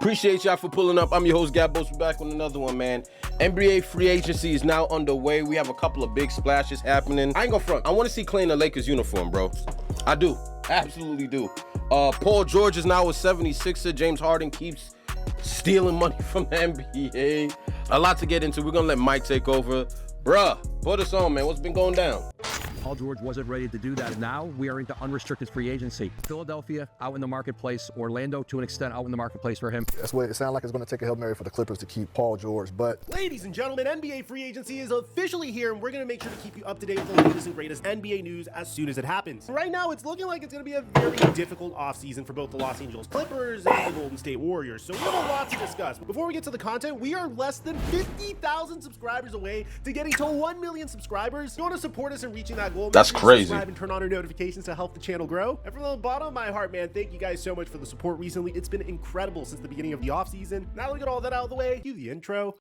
Appreciate y'all for pulling up. I'm your host, Gabos. We're back with another one, man. NBA free agency is now underway. We have a couple of big splashes happening. I ain't gonna front. I want to see Clay in the Lakers uniform, bro. I do. Absolutely do. Paul George is now a 76er. James Harden keeps stealing money from the NBA. A lot to get into. We're gonna let Mike take over. Bruh, put us on, man. What's been going down? Paul George wasn't ready to do that. Now we are into unrestricted free agency. Philadelphia out in the marketplace. Orlando to an extent out in the marketplace for him. That's what it sounds like. It's going to take a Hail Mary for the Clippers to keep Paul George. But ladies and gentlemen, NBA free agency is officially here, and we're going to make sure to keep you up to date with the latest and greatest NBA news as soon as it happens. Right now, it's looking like it's going to be a very difficult offseason for both the Los Angeles Clippers and the Golden State Warriors. So we have a lot to discuss. Before we get to the content, we are less than 50,000 subscribers away to getting to 1 million subscribers. If you want to support us in reaching that goal, that's crazy. Subscribe and turn on our notifications to help the channel grow. And from the bottom of my heart, man, thank you guys so much for the support recently. It's been incredible since the beginning of the offseason. Now we get all that out of the way, cue the intro.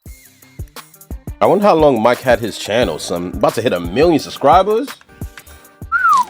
I wonder how long Mike had his channel. I'm about to hit 1 million subscribers.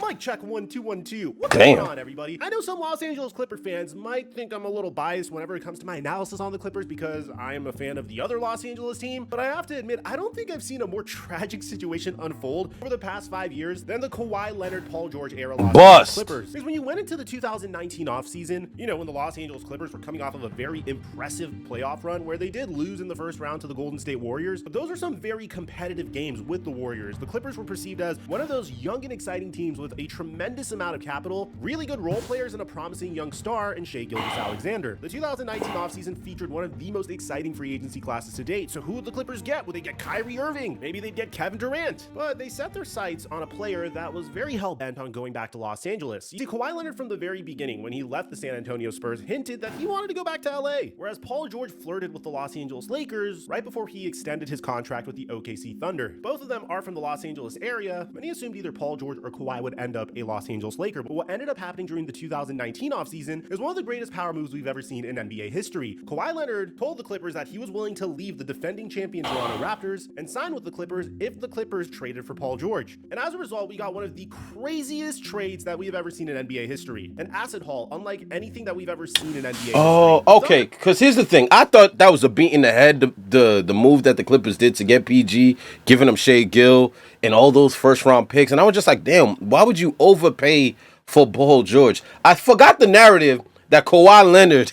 Mic check 1 2 1 2. What's Damn. going on, everybody? I know some Los Angeles Clipper fans might think I'm a little biased whenever it comes to my analysis on the Clippers because I am a fan of the other Los Angeles team, but I have to admit, I don't think I've seen a more tragic situation unfold over the past 5 years than the Kawhi Leonard, Paul George era Los Angeles Clippers. Because when you went into the 2019 offseason, you know, when the Los Angeles Clippers were coming off of a very impressive playoff run where they did lose in the first round to the Golden State Warriors, but those are some very competitive games with the Warriors. The Clippers were perceived as one of those young and exciting teams with a tremendous amount of capital, really good role players, and a promising young star in Shai Gilgeous-Alexander. The 2019 offseason featured one of the most exciting free agency classes to date. So who would the Clippers get? Would they get Kyrie Irving? Maybe they'd get Kevin Durant. But they set their sights on a player that was very hell-bent on going back to Los Angeles. You see, Kawhi Leonard from the very beginning, when he left the San Antonio Spurs, hinted that he wanted to go back to LA, whereas Paul George flirted with the Los Angeles Lakers right before he extended his contract with the OKC Thunder. Both of them are from the Los Angeles area. Many assumed either Paul George or Kawhi would end up a Los Angeles Laker, but what ended up happening during the 2019 offseason is one of the greatest power moves we've ever seen in NBA history. Kawhi Leonard told the Clippers that he was willing to leave the defending champion Toronto Raptors and sign with the Clippers if the Clippers traded for Paul George. And as a result, we got one of the craziest trades that we have ever seen in NBA history. An asset haul unlike anything that we've ever seen in NBA history. Oh, okay. Because here's the thing. I thought that was a beat in the head, the move that the Clippers did to get PG, giving them Shai Gill and all those first-round picks. And I was just like, damn, why would you overpay for Paul George? I forgot the narrative that Kawhi Leonard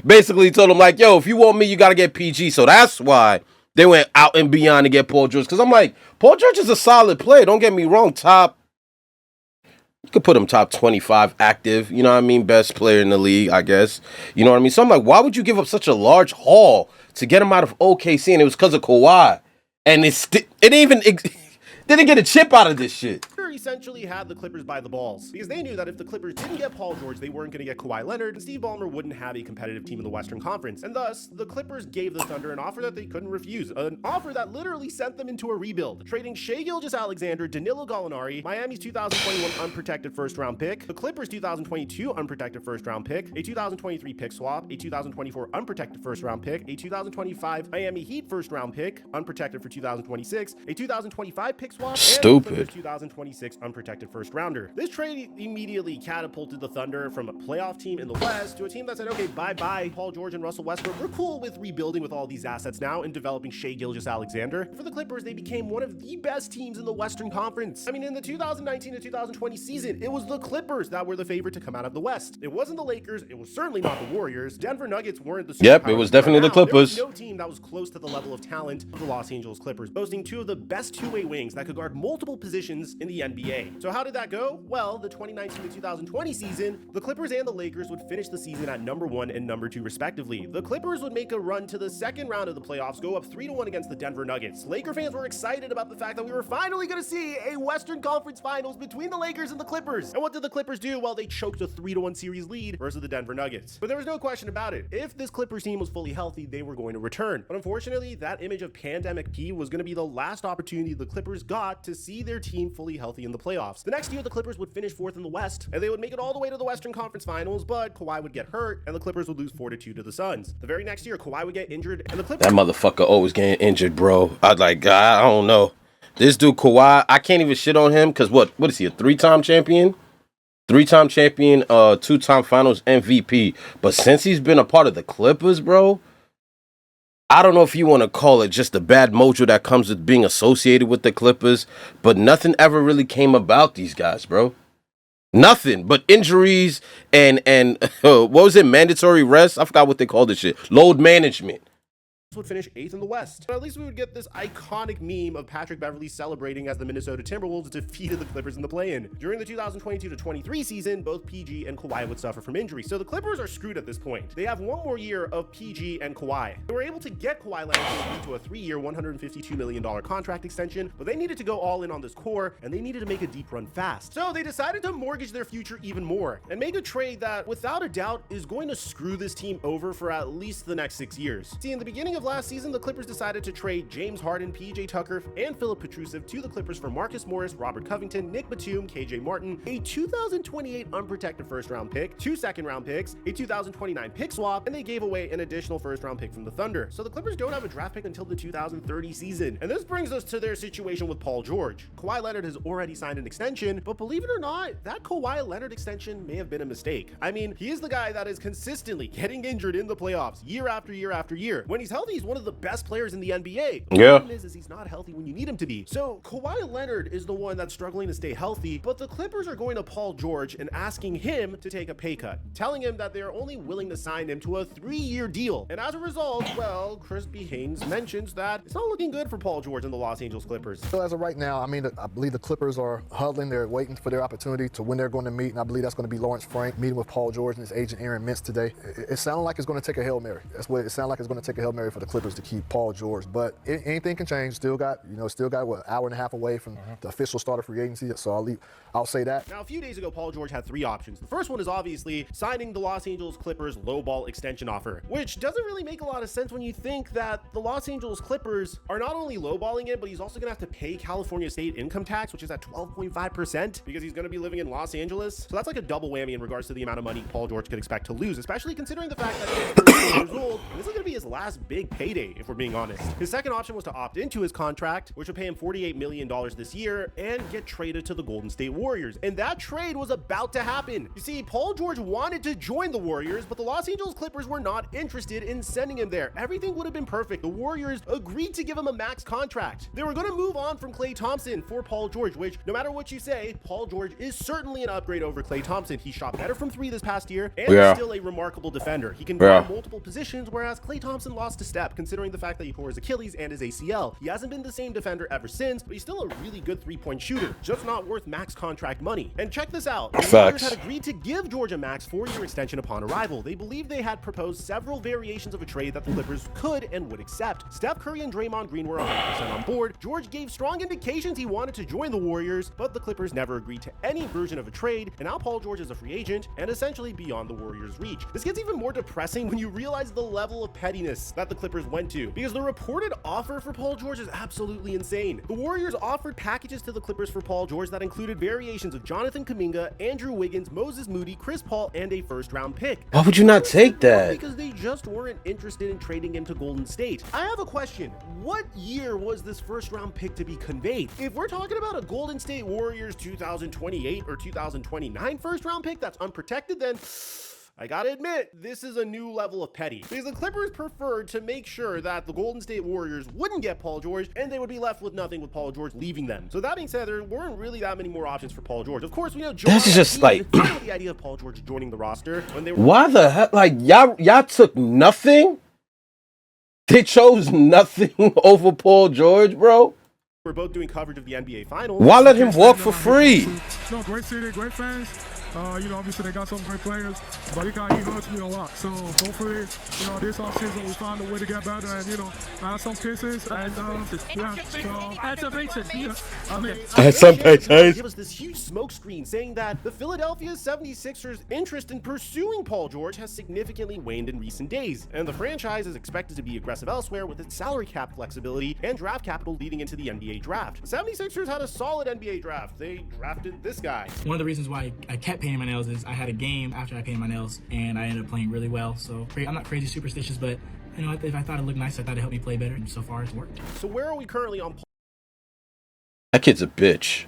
basically told him, like, yo, if you want me, you got to get PG. So that's why they went out and beyond to get Paul George. Because I'm like, Paul George is a solid player. Don't get me wrong. You could put him top 25 active. You know what I mean? Best player in the league, I guess. You know what I mean? So I'm like, why would you give up such a large haul to get him out of OKC? And it was because of Kawhi. And it didn't get a chip out of this shit. Essentially had the Clippers by the balls because they knew that if the Clippers didn't get Paul George, they weren't going to get Kawhi Leonard, and Steve Ballmer wouldn't have a competitive team in the Western Conference. And thus, the Clippers gave the Thunder an offer that they couldn't refuse, an offer that literally sent them into a rebuild, trading Shai Gilgeous-Alexander, Danilo Gallinari, Miami's 2021 unprotected first-round pick, the Clippers' 2022 unprotected first-round pick, a 2023 pick swap, a 2024 unprotected first-round pick, a 2025 Miami Heat first-round pick, unprotected for 2026, a 2025 pick swap, and the Clippers' 2026 unprotected first rounder. This trade immediately catapulted the Thunder from a playoff team in the West to a team that said, okay, bye-bye Paul George and Russell Westbrook. We're cool with rebuilding with all these assets now and developing Shai Gilgeous-Alexander. For the Clippers, they became one of the best teams in the Western Conference. I mean, in the 2019 to 2020 season, it was the Clippers that were the favorite to come out of the West. It wasn't the Lakers. It was certainly not the Warriors. Denver Nuggets weren't the Yep, it was definitely the Clippers. There was no team that was close to the level of talent of the Los Angeles Clippers, boasting two of the best two-way wings that could guard multiple positions in the NBA. So how did that go? Well, the 2019 to 2020 season, the Clippers and the Lakers would finish the season at number 1 and number 2 respectively. The Clippers would make a run to the second round of the playoffs, go up 3-1 against the Denver Nuggets. Laker fans were excited about the fact that we were finally going to see a Western Conference Finals between the Lakers and the Clippers. And what did the Clippers do? Well, they choked a 3-1 series lead versus the Denver Nuggets. But there was no question about it. If this Clippers team was fully healthy, they were going to return. But unfortunately, that image of Pandemic P was going to be the last opportunity the Clippers got to see their team fully healthy in the playoffs. The next year, the Clippers would finish 4th in the West, and they would make it all the way to the Western Conference Finals, but Kawhi would get hurt, and the Clippers would lose 4-2 to the Suns. The very next year, Kawhi would get injured, and the Clippers... That motherfucker always getting injured, bro. I don't know. This dude, Kawhi, I can't even shit on him, because what is he, a 3-time champion? 3-time champion, 2-time Finals MVP. But since he's been a part of the Clippers, bro, I don't know if you want to call it just the bad mojo that comes with being associated with the Clippers, but nothing ever really came about these guys, bro. Nothing but injuries and what was it? Mandatory rest? I forgot what they called this shit. Load management. Would finish 8th in the West. But at least we would get this iconic meme of Patrick Beverley celebrating as the Minnesota Timberwolves defeated the Clippers in the play-in. During the 2022-23 season, both PG and Kawhi would suffer from injury, so the Clippers are screwed at this point. They have one more year of PG and Kawhi. They were able to get Kawhi Leonard to agree to a 3-year, $152 million contract extension, but they needed to go all in on this core, and they needed to make a deep run fast. So they decided to mortgage their future even more, and make a trade that, without a doubt, is going to screw this team over for at least the next 6 years. See, in the beginning of last season, the Clippers decided to trade James Harden, PJ Tucker, and Philip Petrusev to the Clippers for Marcus Morris, Robert Covington, Nick Batum, KJ Martin, a 2028 unprotected first-round pick, 2 second-round picks, a 2029 pick swap, and they gave away an additional first-round pick from the Thunder. So the Clippers don't have a draft pick until the 2030 season. And this brings us to their situation with Paul George. Kawhi Leonard has already signed an extension, but believe it or not, that Kawhi Leonard extension may have been a mistake. I mean, he is the guy that is consistently getting injured in the playoffs year after year after year. When he's healthy, he's one of the best players in the NBA. The problem is he's not healthy when you need him to be. So Kawhi Leonard is the one that's struggling to stay healthy, but the Clippers are going to Paul George and asking him to take a pay cut, telling him that they're only willing to sign him to a 3-year deal. And as a result, well, Chris B. Haynes mentions that it's not looking good for Paul George and the Los Angeles Clippers. So as of right now, I mean, I believe the Clippers are huddling. They're waiting for their opportunity to when they're going to meet, and I believe that's going to be Lawrence Frank meeting with Paul George and his agent Aaron Mintz today. It sounded like it's going to take a Hail Mary. That's what it sounded like. It's going to take a Hail Mary for the Clippers to keep Paul George. But anything can change. Still got what, hour and a half away from the official start of free agency. So I'll say that. Now, a few days ago, Paul George had 3 options. The first one is obviously signing the Los Angeles Clippers lowball extension offer, which doesn't really make a lot of sense when you think that the Los Angeles Clippers are not only lowballing it, but he's also going to have to pay California state income tax, which is at 12.5% because he's going to be living in Los Angeles. So that's like a double whammy in regards to the amount of money Paul George could expect to lose, especially considering the fact that he's 30 years old. And this is going to be his last big payday, if we're being honest. His second option was to opt into his contract, which would pay him $48 million this year and get traded to the Golden State Warriors. And that trade was about to happen. You see, Paul George wanted to join the Warriors, but the Los Angeles Clippers were not interested in sending him there. Everything would have been perfect. The Warriors agreed to give him a max contract. They were going to move on from Klay Thompson for Paul George, which no matter what you say, Paul George is certainly an upgrade over Klay Thompson. He shot better from 3 this past year and is still a remarkable defender. He can guard multiple positions, whereas Klay Thompson lost a step considering the fact that he tore his Achilles and his ACL. He hasn't been the same defender ever since, but he's still a really good 3-point shooter, just not worth max contract money. And check this out. The Warriors had agreed to give George a max 4-year extension upon arrival. They believe they had proposed several variations of a trade that the Clippers could and would accept. Steph Curry and Draymond Green were 100% on board. George gave strong indications he wanted to join the Warriors, but the Clippers never agreed to any version of a trade, and now Paul George is a free agent and essentially beyond the Warriors' reach. This gets even more depressing when you realize the level of pettiness that the Clippers went to, because the reported offer for Paul George is absolutely insane. The Warriors offered packages to the Clippers for Paul George that included variations of Jonathan Kuminga, Andrew Wiggins, Moses Moody, Chris Paul, and a first-round pick. Why would you not take that? Because they just weren't interested in trading him to Golden State. I have a question. What year was this first-round pick to be conveyed? If we're talking about a Golden State Warriors 2028 or 2029 first-round pick that's unprotected, then I gotta admit, this is a new level of petty, because the Clippers preferred to make sure that the Golden State Warriors wouldn't get Paul George, and they would be left with nothing with Paul George leaving them. So that being said, there weren't really that many more options for Paul George. Of course, we know this is just like the idea of Paul George joining the roster when they were. Why the hell? Like y'all took nothing. They chose nothing over Paul George, bro. We're both doing coverage of the NBA Finals. Why let him walk for free? No, great city, great fans. Obviously they got some great players, but he hurts me a lot. So hopefully, this offseason we find a way to get better and, add some pieces and, add some pieces. Add some pieces. Give us this huge smoke screen saying that the Philadelphia 76ers interest in pursuing Paul George has significantly waned in recent days, and the franchise is expected to be aggressive elsewhere with its salary cap flexibility and draft capital leading into the NBA draft. The 76ers had a solid NBA draft. They drafted this guy. One of the reasons why I kept painting my nails is I had a game after I painted my nails and I ended up playing really well. So I'm not crazy superstitious, but if I thought it looked nice, I thought it helped me play better, and so far it's worked. So where are we currently on? That kid's a bitch.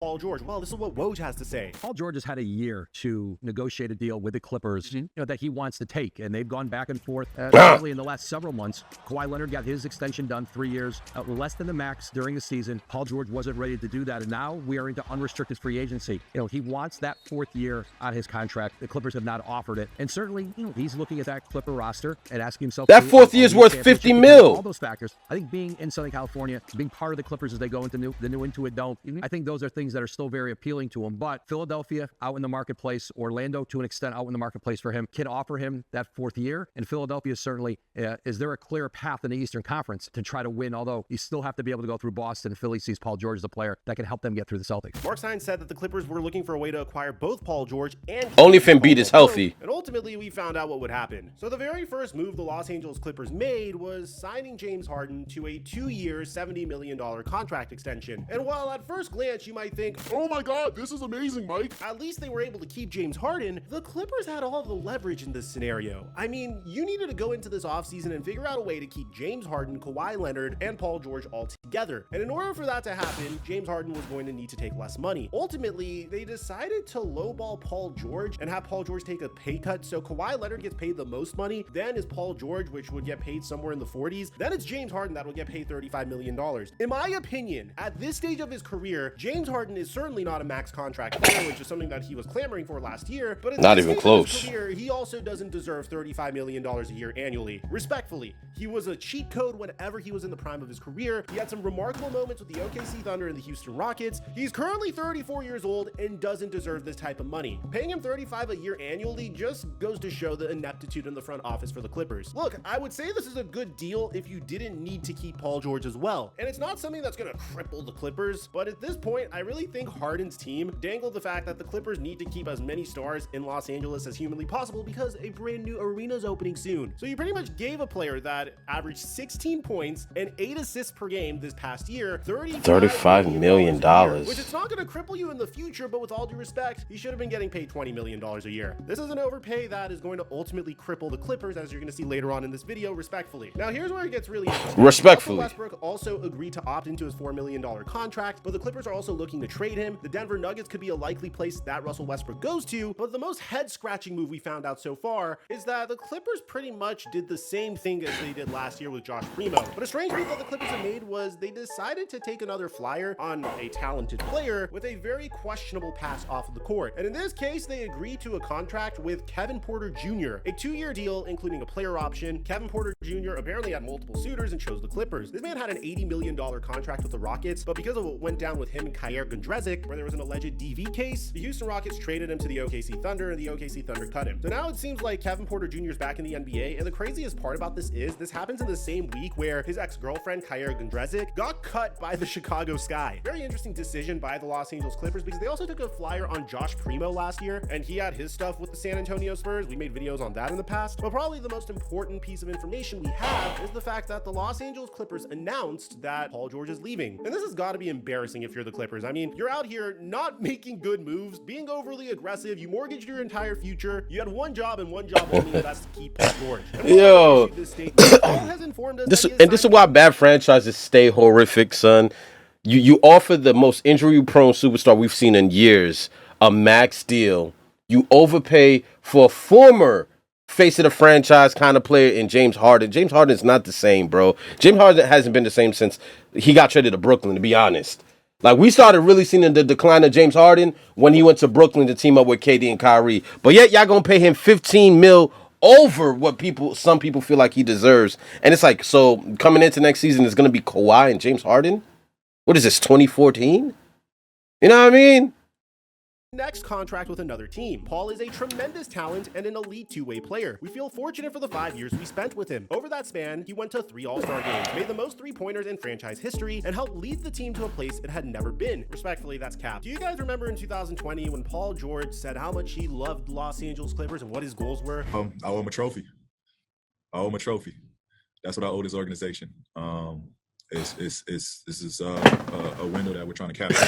Paul George. Well, this is what Woj has to say. Paul George has had a year to negotiate a deal with the Clippers, that he wants to take, and they've gone back and forth. Especially in the last several months, Kawhi Leonard got his extension done, 3 years, less than the max during the season. Paul George wasn't ready to do that, and now we are into unrestricted free agency. He wants that 4th year on his contract. The Clippers have not offered it, and certainly, he's looking at that Clipper roster and asking himself, that 4th year is worth $50 million. All those factors. I think being in Southern California, being part of the Clippers as they go into the new Intuit Dome, I think those are things that are still very appealing to him. But Philadelphia out in the marketplace, Orlando to an extent out in the marketplace for him, can offer him that 4th year. And Philadelphia certainly, is there a clear path in the Eastern Conference to try to win? Although you still have to be able to go through Boston. Philly sees Paul George as a player that can help them get through the Celtics. Mark Stein said that the Clippers were looking for a way to acquire both Paul George and only if Embiid is healthy. And ultimately, we found out what would happen. So the very first move the Los Angeles Clippers made was signing James Harden to a 2-year, $70 million contract extension. And while at first glance you might think, oh my God, this is amazing, Mike, at least they were able to keep James Harden, the Clippers had all the leverage in this scenario. I mean, you needed to go into this offseason and figure out a way to keep James Harden, Kawhi Leonard, and Paul George all together. And in order for that to happen, James Harden was going to need to take less money. Ultimately, they decided to lowball Paul George and have Paul George take a pay cut, so Kawhi Leonard gets paid the most money, then is Paul George, which would get paid somewhere in the 40s, then it's James Harden that will get paid $35 million. In my opinion, at this stage of his career, James Harden is certainly not a max contract player, which is something that he was clamoring for last year, but at not this even stage close. of his career, he also doesn't deserve $35 million a year annually. Respectfully, he was a cheat code whenever he was in the prime of his career. He had some remarkable moments with the OKC Thunder and the Houston Rockets. He's currently 34 years old and doesn't deserve this type of money. Paying him $35 a year annually just goes to show the ineptitude in the front office for the Clippers. Look, I would say this is a good deal if you didn't need to keep Paul George as well. And it's not something that's going to cripple the Clippers, but at this point, I really think Harden's team dangled the fact that the Clippers need to keep as many stars in Los Angeles as humanly possible because a brand new arena is opening soon. So you pretty much gave a player that averaged 16 points and 8 assists per game this past year $35 million, which it's not going to cripple you in the future, but with all due respect, he should have been getting paid $20 million a year. This is an overpay that is going to ultimately cripple the Clippers, as you're going to see later on in this video, respectfully. Now, here's where it gets really interesting. Respectfully. Russell Westbrook also agreed to opt into his $4 million contract, but the Clippers are also looking to trade him. The Denver Nuggets could be a likely place that Russell Westbrook goes to, but the most head-scratching move we found out so far is that the Clippers pretty much did the same thing as they did last year with Josh Primo. But a strange move that the Clippers have made was they decided to take another flyer on a talented player with a very questionable pass off of the court. And in this case, they agreed to a contract with Kevin Porter Jr., a 2-year deal including a player option. Kevin Porter Jr. apparently had multiple suitors and chose the Clippers. This man had an $80 million contract with the Rockets, but because of what went down with him and Kyer Gondrezick, where there was an alleged DV case, the Houston Rockets traded him to the OKC Thunder, and the OKC Thunder cut him. So now it seems like Kevin Porter Jr. is back in the NBA, and the craziest part about this is this happens in the same week where his ex-girlfriend Kyer Gondrezick got cut by the Chicago Sky. Very interesting decision by the Los Angeles Clippers because they also took a flyer on Josh Primo last year, and he had his stuff with the San Antonio Spurs. We made videos on that in the past, but probably the most important piece of information we have is the fact that the Los Angeles Clippers announced that Paul George is leaving. And this has got to be embarrassing if you're the Clippers. I mean, you're out here not making good moves, being overly aggressive, you mortgaged your entire future, you had one job and one job only, and that's to keep Paul George. Yo, this statement, Paul has informed us this is why bad franchises stay horrific, son. You offer the most injury-prone superstar we've seen in years a max deal. You overpay for a former face of the franchise kind of player in James Harden. James Harden is not the same, bro. James Harden hasn't been the same since he got traded to Brooklyn, to be honest. Like, we started really seeing the decline of James Harden when he went to Brooklyn to team up with KD and Kyrie. But yet, y'all gonna pay him $15 million over what some people feel like he deserves. And it's like, so coming into next season, it's gonna be Kawhi and James Harden? What is this, 2014? You know what I mean? Next contract with another team. Paul is a tremendous talent and an elite two-way player. We feel fortunate for the 5 years we spent with him. Over that span, he went to 3 All-Star games, made the most three-pointers in franchise history, and helped lead the team to a place it had never been. Respectfully, that's cap. Do you guys remember in 2020 when Paul George said how much he loved Los Angeles Clippers and what his goals were? I owe him a trophy. I owe him a trophy. That's what I owe this organization. this is a window that we're trying to capture.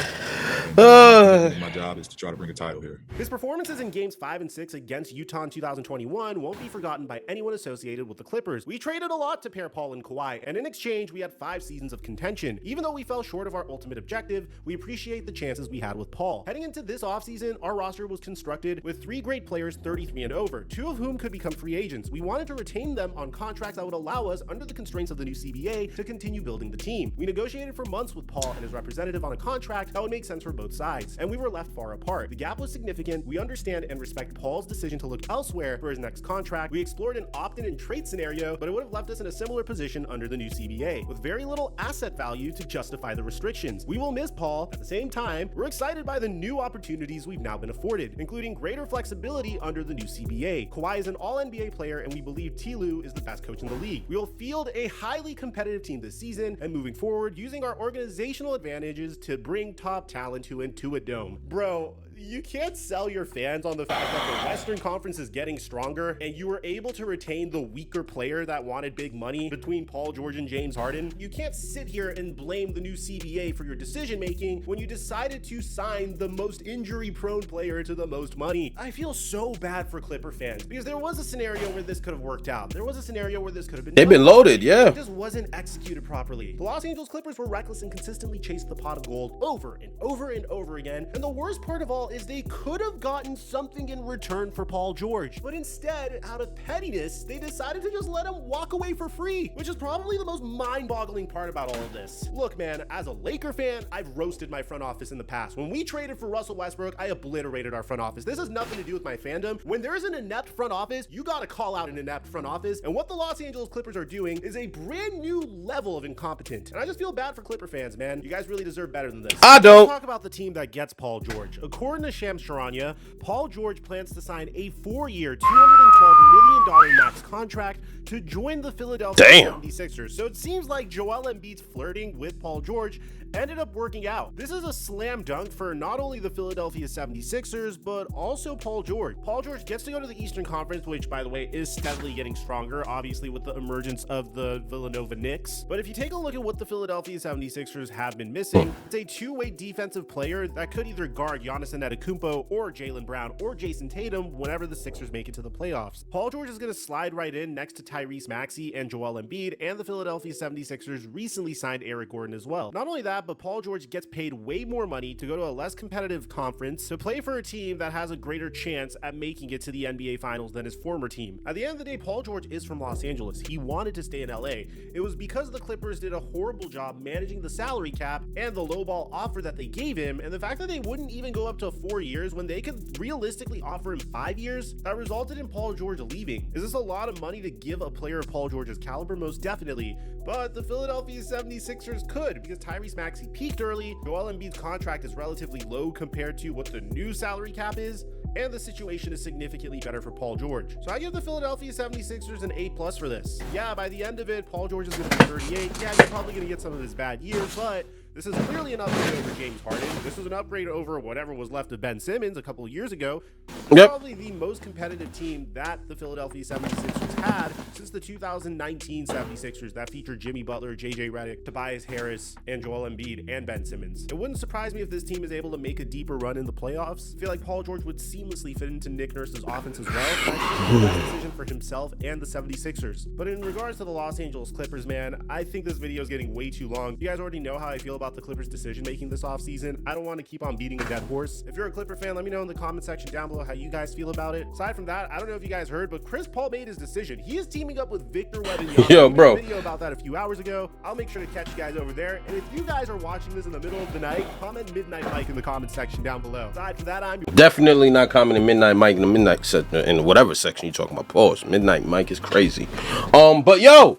And, my job is to try to bring a title here. His performances in games 5 and 6 against Utah in 2021 won't be forgotten by anyone associated with the Clippers. We traded a lot to pair Paul and Kawhi, and in exchange, we had 5 seasons of contention. Even though we fell short of our ultimate objective, we appreciate the chances we had with Paul. Heading into this offseason, our roster was constructed with 3 great players 33 and over, 2 of whom could become free agents. We wanted to retain them on contracts that would allow us, under the constraints of the new CBA, to continue building the team. We negotiated for months with Paul and his representative on a contract that would make sense for both sides, and we were left far apart. The gap was significant. We understand and respect Paul's decision to look elsewhere for his next contract. We explored an opt-in and trade scenario, but it would have left us in a similar position under the new CBA, with very little asset value to justify the restrictions. We will miss Paul. At the same time, we're excited by the new opportunities we've now been afforded, including greater flexibility under the new CBA. Kawhi is an all-NBA player, and we believe Ty Lue is the best coach in the league. We will field a highly competitive team this season, and moving forward, using our organizational advantages to bring top talent to Intuit Dome. Bro, you can't sell your fans on the fact that the Western Conference is getting stronger and you were able to retain the weaker player that wanted big money between Paul George and James Harden. You can't sit here and blame the new CBA for your decision making when you decided to sign the most injury prone player to the most money. I feel so bad for Clipper fans because there was a scenario where this could have worked out. There was a scenario where this could have been They've been loaded, yeah. It just wasn't executed properly. The Los Angeles Clippers were reckless and consistently chased the pot of gold over and over and over again. And the worst part of all is they could have gotten something in return for Paul George, but instead, out of pettiness, they decided to just let him walk away for free, which is probably the most mind-boggling part about all of this. Look, man, as a Laker fan, I've roasted my front office in the past. When we traded for Russell Westbrook, I obliterated our front office. This has nothing to do with my fandom. When there's an inept front office, you gotta call out an inept front office, and what the Los Angeles Clippers are doing is a brand new level of incompetent. And I just feel bad for Clipper fans, man. You guys really deserve better than this. I don't. Let's talk about the team that gets Paul George. According to Shams Charania, Paul George plans to sign a 4-year, $212 million max contract to join the Philadelphia 76ers. So it seems like Joel Embiid's flirting with Paul George ended up working out. This is a slam dunk for not only the Philadelphia 76ers, but also Paul George. Paul George gets to go to the Eastern Conference, which, by the way, is steadily getting stronger, obviously with the emergence of the Villanova Knicks. But if you take a look at what the Philadelphia 76ers have been missing, it's a two-way defensive player that could either guard Giannis Antetokounmpo or Jaylen Brown or Jason Tatum whenever the Sixers make it to the playoffs. Paul George is going to slide right in next to Tyrese Maxey and Joel Embiid, and the Philadelphia 76ers recently signed Eric Gordon as well. Not only that, but Paul George gets paid way more money to go to a less competitive conference to play for a team that has a greater chance at making it to the NBA Finals than his former team. At the end of the day, Paul George is from Los Angeles. He wanted to stay in LA. It was because the Clippers did a horrible job managing the salary cap and the lowball offer that they gave him, and the fact that they wouldn't even go up to 4 years when they could realistically offer him 5 years, that resulted in Paul George leaving. Is this a lot of money to give a player of Paul George's caliber? Most definitely, but the Philadelphia 76ers could, because Tyrese Maxey peaked early, Joel Embiid's contract is relatively low compared to what the new salary cap is, and the situation is significantly better for Paul George. So I give the Philadelphia 76ers an A+ for this. Yeah, by the end of it, Paul George is going to be 38. Yeah, you're probably going to get some of his bad years, but this is clearly an upgrade over James Harden. This was an upgrade over whatever was left of Ben Simmons a couple of years ago. Probably the most competitive team that the Philadelphia 76ers had since the 2019 76ers that featured Jimmy Butler, JJ Redick, Tobias Harris, and Joel Embiid, and Ben Simmons. It wouldn't surprise me if this team is able to make a deeper run in the playoffs. I feel like Paul George would seamlessly fit into Nick Nurse's offense as well. And I think it's the best decision for himself and the 76ers. But in regards to the Los Angeles Clippers, man, I think this video is getting way too long. You guys already know how I feel about the Clippers' decision making this offseason. I don't want to keep on beating a dead horse. If you're a Clipper fan, let me know in the comment section down below how you guys feel about it. Aside from that, I don't know if you guys heard, but Chris Paul made his decision. He is teaming up with Victor Wembanyama. Yo, bro. I made a video about that a few hours ago. I'll make sure to catch you guys over there. And if you guys are watching this in the middle of the night, comment Midnight Mike in the comment section down below. Aside from that, I'm definitely not commenting Midnight Mike in the midnight in whatever section you're talking about. Pause. Midnight Mike is crazy. But yo,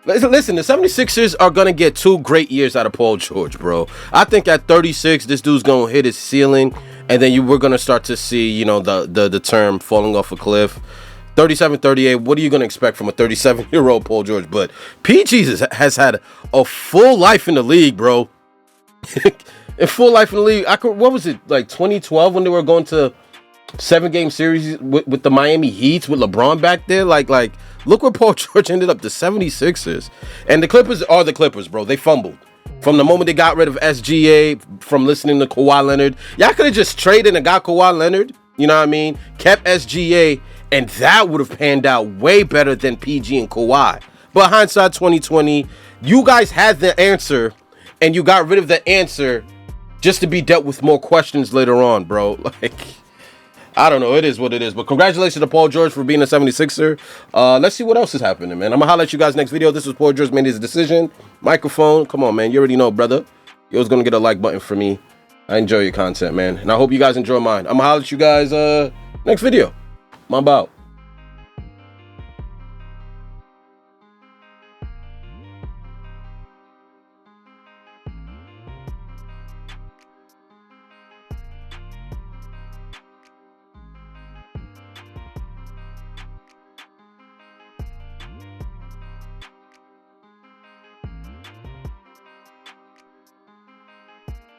listen, the 76ers are going to get 2 great years out of Paul George, bro. I think at 36, this dude's going to hit his ceiling, and then we're going to start to see, you know, the term falling off a cliff. 37, 38, what are you going to expect from a 37-year-old Paul George? But PG has had a full life in the league, bro. In full life in the league. What was it, like 2012 when they were going to 7-game series with the Miami Heat with LeBron back there? Like Look where Paul George ended up, the 76ers. And the Clippers are the Clippers, bro. They fumbled. From the moment they got rid of SGA, from listening to Kawhi Leonard. Y'all could have just traded and got Kawhi Leonard. You know what I mean? Kept SGA, and that would have panned out way better than PG and Kawhi. But hindsight 2020, you guys had the answer, and you got rid of the answer just to be dealt with more questions later on, bro. Like, I don't know. It is what it is. But congratulations to Paul George for being a 76er. Let's see what else is happening, man. I'm going to holler at you guys next video. This was Paul George made his decision. Microphone. Come on, man. You already know, brother. You was going to get a like button for me. I enjoy your content, man. And I hope you guys enjoy mine. I'm going to holler at you guys next video. My bout.